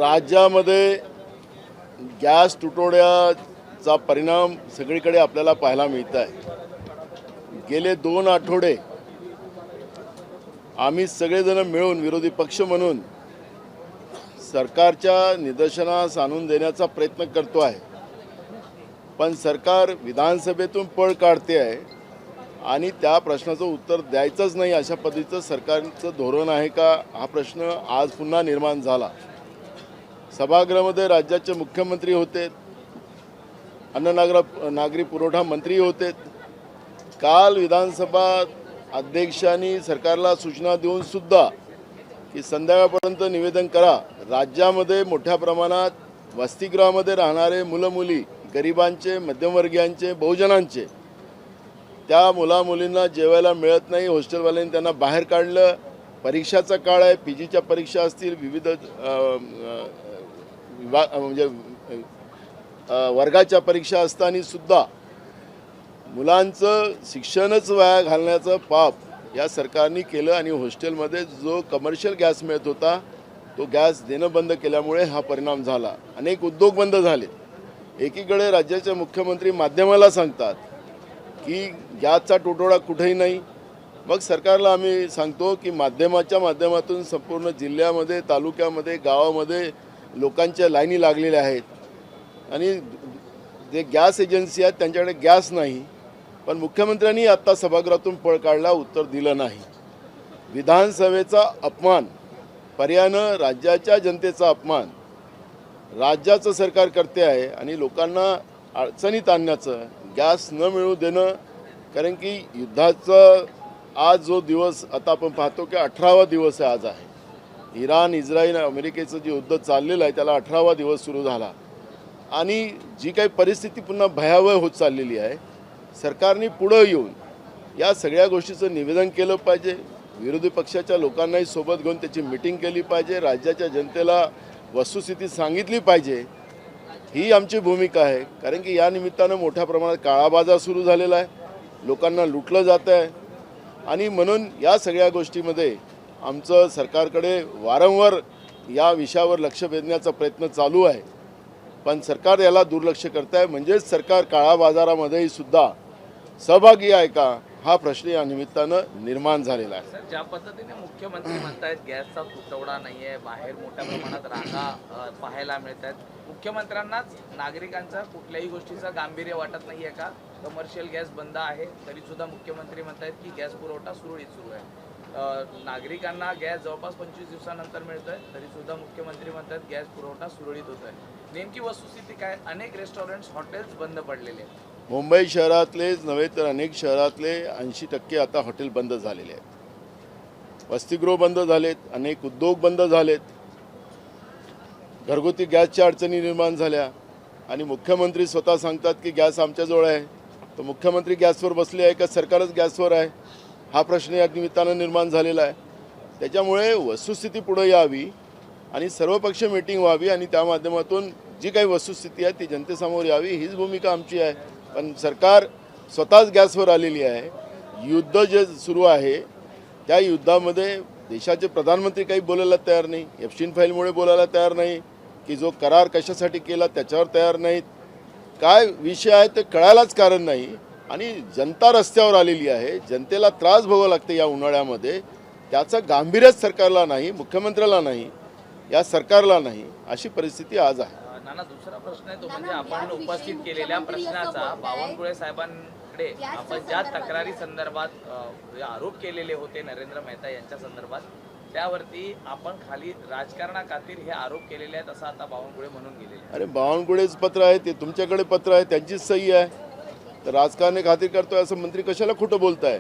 राज्यामध्ये गॅस तुटवड्याचा परिणाम सगळीकडे आपल्याला पाहायला मिळत आहे। गेले 2 आठवडे आम्ही सगळेजण मिळून विरोधी पक्ष म्हणून सरकारच्या निदर्शनास आणून देण्याचा प्रयत्न करतो आहे, पण सरकार विधानसभेतून पळ काढते आहे आणि त्या प्रश्नाचं उत्तर द्यायचंच नाही अशा पद्धतीचं सरकारचं धोरण आहे का हा प्रश्न आज पुन्हा निर्माण झाला। सभागृहामध्ये राज्याचे मुख्यमंत्री होते, नागरी पुरवठा मंत्री होते। काल विधानसभा अध्यक्षांनी सरकारला सूचना देऊन सुद्धा की संध्याकाळपर्यंत निवेदन करा। राज्यामध्ये मोठ्या प्रमाणात वसतिगृहामध्ये राहणारे मुलं मुली, गरिबांचे, मध्यमवर्गीयांचे, बहुजनांचे, त्या मुला मुलींना जेवायला मिळत नाही। हॉस्टेलवाल्यांनी त्यांना बाहेर काढलं। परीक्षाचा काळ आहे, पीजीच्या परीक्षा असतील, विविध म्हणजे वर्गाच्या परीक्षा असताना सुद्धा मुलांचं शिक्षणच वाया घालण्याचं पाप या सरकारने केलं आणि हॉस्टेलमध्ये जो कमर्शियल गॅस मिळत होता तो गॅस देणं बंद केल्यामुळे हा परिणाम झाला। अनेक उद्योग बंद झाले। एकीकडे राज्याचे मुख्यमंत्री माध्यमाला सांगतात की गॅसचा तुटवडा कुठेही नाही, मग सरकारला आम्ही सांगतो की माध्यमाच्या माध्यमातून संपूर्ण जिल्ह्यामध्ये, तालुक्यामध्ये, गावामध्ये लोकांच्या लाईनी लागलेल्या आहेत आणि जे गॅस एजन्सी आहेत त्यांच्याकडे गॅस नाही, पण मुख्यमंत्र्यांनी आत्ता सभागृहातून पळ काढला, उत्तर दिलं नाही। विधानसभेचा अपमान, पर्यायानं राज्याच्या जनतेचा अपमान राज्याचं सरकार करते आहे आणि लोकांना अडचणीत आणण्याचं, गॅस न मिळू देणं, कारण की युद्धाचा आज जो दिवस आता आपण पाहतो की 18वा दिवस आज आहे। इराण, इस्रायल, अमेरिकेचं जे युद्ध चाललेलं आहे त्याला 18वा दिवस सुरू झाला आणि जी काही परिस्थिती पुन्हा भयावह होत चाललेली आहे, सरकारने पुढं येऊन या सगळ्या गोष्टीचं निवेदन केलं पाहिजे। विरोधी पक्षाच्या लोकांनाही सोबत घेऊन त्याची मीटिंग केली पाहिजे। राज्याच्या जनतेला वस्तुस्थिती सांगितली पाहिजे, ही आमची भूमिका आहे। कारण की या निमित्तानं मोठ्या प्रमाणात काळा बाजार सुरू झालेला आहे, लोकांना लुटलं जात आहे आणि म्हणून या सगळ्या गोष्टीमध्ये आमचं सरकारकडे वारंवार या विषयावर लक्ष वेधण्याचा प्रयत्न चालू आहे, पण सरकार याला दुर्लक्ष करत आहे। म्हणजेच सरकार काळा बाजारामध्येही सुद्धा सहभागी आहे का हा प्रश्न या निमित्तानं निर्माण झालेला आहे। सर, ज्या पद्धतीने मुख्यमंत्री म्हणतायत गॅसचा तुटवडा नाही आहे, बाहेर मोठ्या प्रमाणात रांगा पाहायला मिळत आहेत, मुख्यमंत्र्यांनाच नागरिकांचा कुठल्याही गोष्टीचं गांभीर्य वाटत नाही आहे का? कमर्शियल गॅस बंद आहे तरी सुद्धा मुख्यमंत्री म्हणतायत की गॅस पुरवठा सुरळीत सुरू आहे। नागरिकांना गॅस जवळपास 25 दिवसानंतर मिळतोय तरी सुद्धा मुख्यमंत्री म्हणतात गॅस पुरवठा सुरळीत होत आहे। नेमकी वस्तुस्थिती काय? अनेक रेस्टॉरंट्स, हॉटेल्स बंद पडलेले आहेत। मुंबई शहरातलेच नव्हे तर अनेक शहरातले 80% आता हॉटेल बंद झालेले आहेत, वसतिगृह बंद झालेत, अनेक उद्योग बंद झालेत, घरगुती गॅसच्या अडचणी निर्माण झाल्या आणि मुख्यमंत्री स्वतः सांगतात की गॅस आमच्याजवळ आहे। तर मुख्यमंत्री गॅसवर बसले आहे का सरकारच गॅसवर आहे हा प्रश्न या निमित्तानं निर्माण झालेला आहे। त्याच्यामुळे वस्तुस्थिती पुढे यावी आणि सर्वपक्षीय मीटिंग व्हावी आणि त्या माध्यमातून जी काही वस्तुस्थिती आहे ती जनतेसमोर यावी, हीच भूमिका आमची आहे। पण सरकार स्वतःच गॅसवर आलेली आहे। युद्ध जे सुरू आहे त्या युद्धामध्ये देशाचे प्रधानमंत्री काही बोलायला तयार नाही, एप्स्टीन फाईलमुळे बोलायला तयार नाही, की जो करार कशासाठी केला त्याच्यावर तयार नाहीत, काय विषय आहे ते कळायलाच कारण नाही आणि जनता रस्त्यावर आलेली आहे। जनतेला त्रास भोगावा लागते या उन्हाळ्यामध्ये, त्याचं गांभीर्यच सरकारला नाही, मुख्यमंत्र्याला नाही, या सरकारला नाही, अशी परिस्थिती आज आहे। नाना, दुसरा प्रश्न आहे तो म्हणजे आपण उपस्थित केलेल्या प्रश्नाचा बावनकुळे साहेबांकडे आपण ज्या तक्रारी संदर्भात आरोप केलेले होते नरेंद्र मेहता यांच्या संदर्भात, त्यावरती आपण खाली राजकारणाखातीर हे आरोप केलेले आहेत असं आता बावनकुळे म्हणून गेलेले। अरे बावनकुळेच पत्र आहे ते, तुमच्याकडे पत्र आहे, त्यांचीच सही आहे, तर राजकारणी खातीर करतोय असं मंत्री कशाला खोटं बोलताय?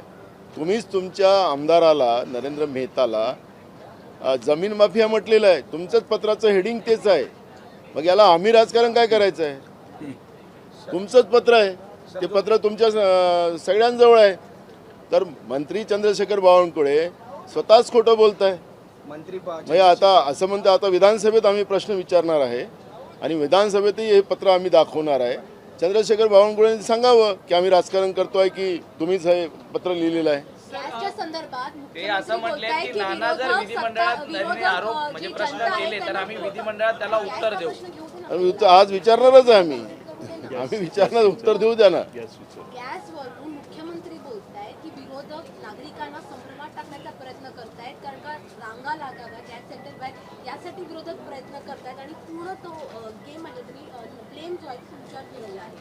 तुम्हीच तुमच्या आमदाराला नरेंद्र मेहताला जमीन माफिया म्हटलेलं आहे, तुमचंच पत्राचं हेडिंग तेच आहे, मग याला आम्ही राजकारण काय करायचं आहे? तुमचंच पत्र आहे, ते पत्र तुमच्या सगळ्यांजवळ आहे, तर मंत्री चंद्रशेखर बावनकुळे स्वतःच खोटं बोलत आहे। म्हणजे आता असं म्हणतं आता विधानसभेत आम्ही प्रश्न विचारणार आहे आणि विधानसभेतही हे पत्र आम्ही दाखवणार आहे। चंद्रशेखर बावनकुळेंनी सांगावं की आम्ही राजकारण करतोय की तुम्हीच हे पत्र लिहिलेलं आहे। गॅसच्या संदर्भात ते असं म्हटले की नाना जर विधिमंडळात त्यांनी आरोप म्हणजे प्रश्न केले तर आम्ही विधिमंडळात त्याला उत्तर देऊ. आज विचारणारच आहे आम्ही विचारणार, उत्तर देऊ द्या ना. गॅसवरून मुख्यमंत्री बोलतायत की विरोधक नागरिकांना संभ्रमात टाकण्याचा प्रयत्न करतायत, कारण का रांगा लागाव्या गॅस सेंटर बाहेर यासाठी विरोधक प्रयत्न करतायत आणि पूर्ण तो गेम आहे ब्लेम जो आहे तुमच्यावर केलेला आहे.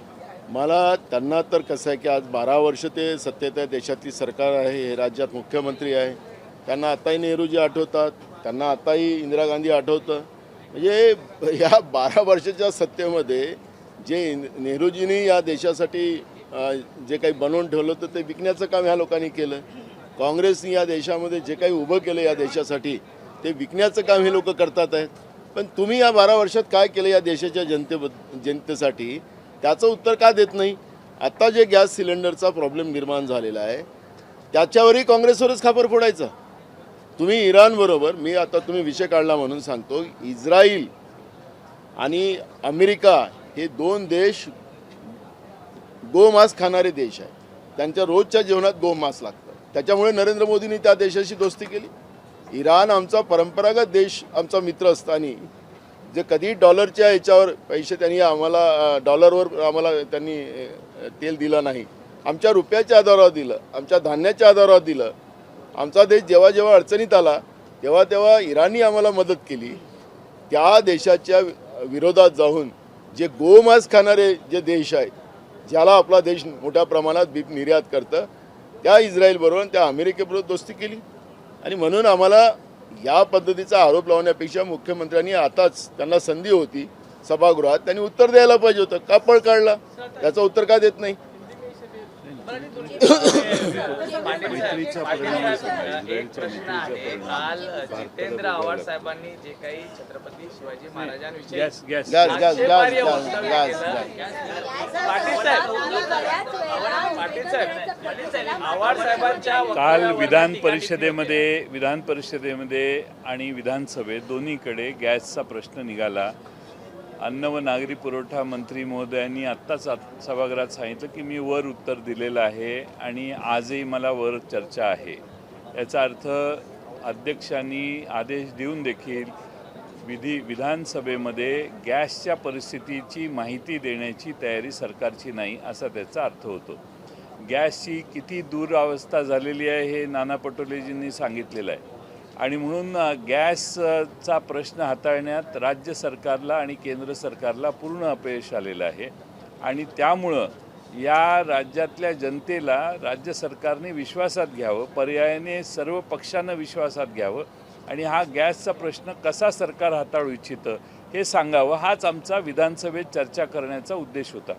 मला त्यांना तर कसं आहे की आज 12 वर्ष ते सत्तेत आहे, देशातली सरकार आहे, हे राज्यात मुख्यमंत्री आहे, त्यांना आताही नेहरूजी आठवतात, त्यांना आताही इंदिरा गांधी आठवतं. म्हणजे या 12 वर्षाच्या सत्तेमध्ये जे नेहरूजींनी या देशासाठी जे काही बनवून ठेवलं होतं ते विकण्याचं काम ह्या लोकांनी केलं. काँग्रेसनी या देशामध्ये जे काही उभं केलं या देशासाठी ते विकण्याचं काम हे लोक करतात आहेत. पण तुम्ही या 12 वर्षात काय केलं या देशाच्या जनतेसाठी त्याचं उत्तर का देत नाही? आत्ता जे गॅस सिलेंडरचा प्रॉब्लेम निर्माण झालेला आहे त्याच्यावरही काँग्रेसवरच खापर फोडायचं. तुम्ही इराणबरोबर, मी आता तुम्ही विषय काढला म्हणून सांगतो, इस्राईल आणि अमेरिका हे 2 देश गोमांस खाणारे देश आहेत. त्यांच्या रोजच्या जेवणात गोमांस लागतं. त्याच्यामुळे नरेंद्र मोदींनी त्या देशाशी दोस्ती केली. इराण आमचा परंपरागत देश, आमचा मित्र असताना जे कधी डॉलरच्या याच्यावर पैसे त्यांनी आम्हाला डॉलरवर आम्हाला त्यांनी तेल दिलं नाही, आमच्या रुपयाच्या आधारावर दिलं, आमच्या धान्याच्या आधारावर दिलं. आमचा देश जेव्हा जेव्हा अडचणीत आला तेव्हा तेव्हा इराणी आम्हाला मदत केली. त्या देशाच्या विरोधात जाऊन जे गोमांस खाणारे जे देश आहेत, ज्याला आपला देश मोठ्या प्रमाणात बीप निर्यात करतं, त्या इस्रायलबरोबर त्या अमेरिकेबरोबर दोस्ती केली. आणि म्हणून आम्हाला या पद्धतीचा आरोप लावण्यापेक्षा मुख्यमंत्र्यांनी आताच, त्यांना संधी होती सभागृहात, त्यांनी उत्तर द्यायला पाहिजे होतं. का पळ काढला? त्याचं उत्तर का देत नाही? एक प्रश्न आहे. काल जितेंद्र आव्हाड साहेबांनी जे काही छत्रपती शिवाजी महाराजांविषयी gas gas gas gas gas Awhad साहेबांच्या काल विधान परिषदेमध्ये आणि विधानसभेत दोन्हीकडे गॅसचा प्रश्न निघाला. अन्न व नागरी पुरवठा मंत्री महोदयांनी आत्ताच सभागृहात सांगितलं की मी वर उत्तर दिलेलं आहे आणि आजही मला वर चर्चा आहे. याचा अर्थ अध्यक्षांनी आदेश देऊन देखील विधानसभेमध्ये गॅसच्या परिस्थितीची माहिती देण्याची तयारी सरकारची नाही, असा त्याचा अर्थ होतो. गॅसची किती दुरावस्था झालेली आहे हे नाना पटोलेजींनी सांगितलेलं आहे आणि म्हणून गॅसचा प्रश्न हाताळण्यात राज्य सरकारला आणि केंद्र सरकारला पूर्ण अपयश आलेलं आहे. आणि त्यामुळं या राज्यातल्या जनतेला राज्य सरकारने विश्वासात घ्यावं, पर्यायाने सर्व पक्षांना विश्वासात घ्यावं आणि हा गॅसचा प्रश्न कसा सरकार हाताळू इच्छितं हे सांगावं, हाच आमचा विधानसभेत चर्चा करण्याचा उद्देश होता.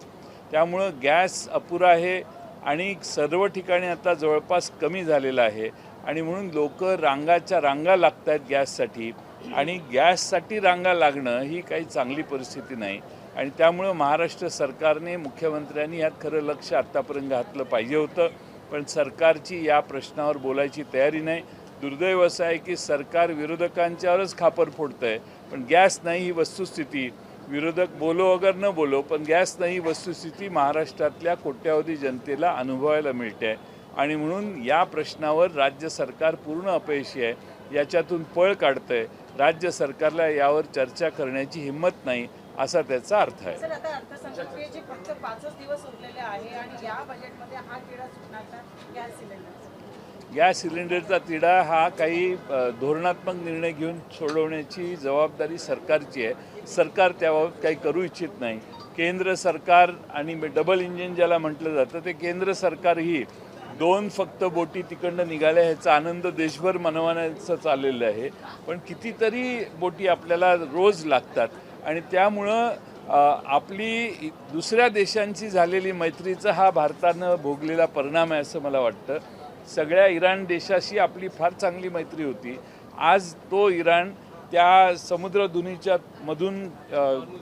त्यामुळं गॅस अपुरा आहे आणि सर्व ठिकाणी आता जवळपास कमी झालेला आहे आणि म्हणून लोक रांगा लागत आहेत गॅससाठी आणि गॅससाठी रांगा लागणं ही काही चांगली परिस्थिती नाही. आणि त्यामुळं महाराष्ट्र सरकारने, मुख्यमंत्र्यांनी यात खरं लक्ष आत्तापर्यंत घातलं पाहिजे होतं, पण सरकारची या प्रश्नावर बोलायची तयारी नाही. दुर्दैव असं आहे की सरकार विरोधकांच्यावरच खापर फोडतं आहे, पण गॅस नाही ही वस्तुस्थिती. विरोधक बोलो अगर न बोलो, पण गॅस नाही ही वस्तुस्थिती महाराष्ट्रातल्या कोट्यावधी जनतेला अनुभवायला मिळते आहे. आणि म्हणून या प्रश्नावर राज्य सरकार पूर्ण अपयशी आहे, याच्यातून पळ काढतं आहे. राज्य सरकारला यावर चर्चा करण्याची हिंमत नाही, असा त्याचा अर्थ आहे. सर, आता अर्थसंकल्पीय फक्त 5 दिवस उरलेले आहे आणि या बजेटमध्ये हा तिढा सुटणार का गॅस सिलेंडर? गॅस सिलेंडरचा तिढा हा काही धोरणात्मक निर्णय घेऊन सोडवण्याची जबाबदारी सरकारची आहे. सरकार त्याबाबत काही करू इच्छित नाही. केंद्र सरकार आणि डबल इंजिन ज्याला म्हटलं जातं ते केंद्र सरकारही 2 फक्त बोटी तिकडनं निघाल्या ह्याचा आनंद देशभर मनवण्याचं चाललेलं आहे, पण कितीतरी बोटी आपल्याला रोज लागतात आणि त्यामुळं आपली दुसऱ्या देशांची झालेली मैत्रीचा हा भारतानं भोगलेला परिणाम आहे असं मला वाटतं. सगळ्या इराण देशाशी आपली फार चांगली मैत्री होती. आज तो इराण त्या समुद्रधुनीच्या मधून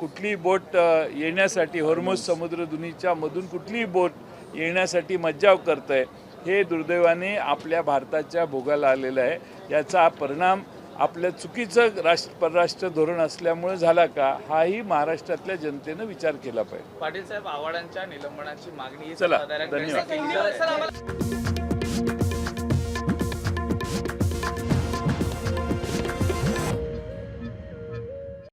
कुठलीही बोट येण्यासाठी, होर्मुझ समुद्रधुनीच्या मधून कुठलीही बोट येण्यासाठी मज्जाव करत आहे. हे दुर्दैवाने आपल्या भारताच्या भोगाला आलेलं आहे. याचा परिणाम आपल्या चुकीचं परराष्ट्र धोरण असल्यामुळे झाला का, हाही महाराष्ट्रातल्या जनतेनं विचार केला पाहिजे. पाटील साहेब, आव्हाडांच्या निलंबनाची मागणी चला, धन्यवाद.